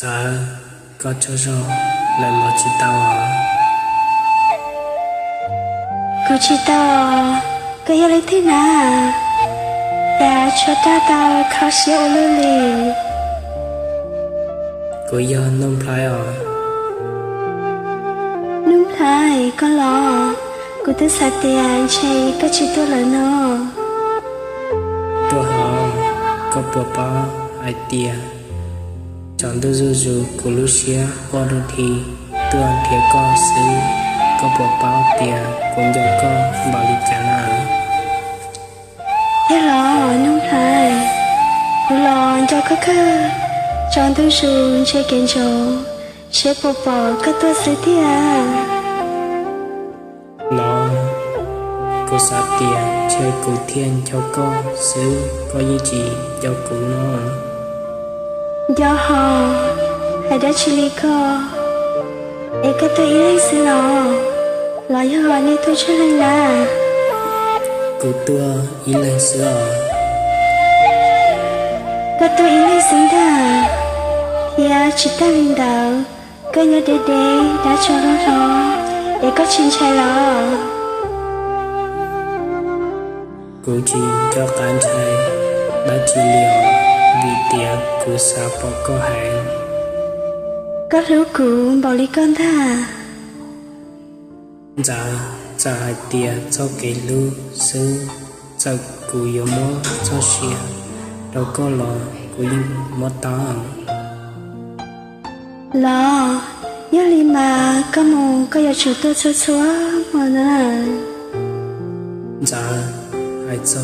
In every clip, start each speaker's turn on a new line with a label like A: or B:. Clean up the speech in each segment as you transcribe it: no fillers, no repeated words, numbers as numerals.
A: Dạ, có cho rồi lại một chị tao à.
B: Cô chị tao cái gì lấy thế nào? Đã cho ta tao khó xíu lưu lì.
A: Cô giờ nông thái à.
B: Đúng thôi, con lo. Cô tới xa tiền chạy các chị tôi là nó.
A: Tôi họ có bố bó ai tia. Chọn tôi dù của Lucia có đôi thì tôi ăn thiệt có xứ có bố bó tia cũng do có bảo lý chán à.
B: Thế lo, đúng thôi. Cô lo cho các cơ. Chọn tôi dù chạy kiện chỗ. Sẽ bố bỏ các tôi xứ tiền.
A: Nó cô xa tia chơi cụ thiên cho có xứ có gì chỉ cho cụ nó.
B: Do họ hãy đã chỉ lý cơ ấy các tôi ý lấy xứ lo cho họ nên tôi cho lên là
A: Cụ tua ý lên xưa
B: các tôi ý lấy xứ đã thì chỉ ta linh đạo cơ nhớ đế đã cho nó để có chuyện chạy lo
A: cụ chỉ cho cán trai đã chỉ liệu vì tiệc cụ xa bỏ có hàng
B: các lũ cụ bảo lý con ta
A: dạ hai tiệc cho cái lưu sư cho cụ yếu mô cho xìa đâu có lò cụ yếu mô tao
B: lo nhớ lý mà có mù có giờ chủ tôi xóa mà nè
A: dạ hai cho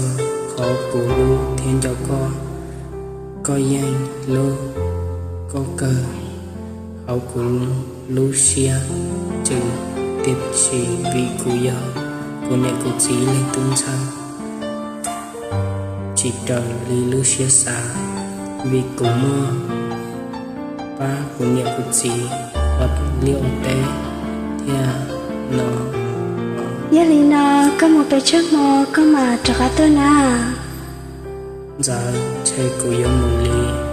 A: khó cụ lưu thiên cho có danh lưu có cơ hậu cụ lưu xìa chữ tiếp chỉ vì cụ yếu cụ nhẹ cụ chỉ lên tung sang chỉ chờ lý lưu xìa xa vì cụ mơ ba cụ nhẹ cụ chỉ vật liệu tế thia nó
B: nhớ lý nó có một cái trước mò có mà trả tôi nè
A: giờ chơi cụ yếu một lý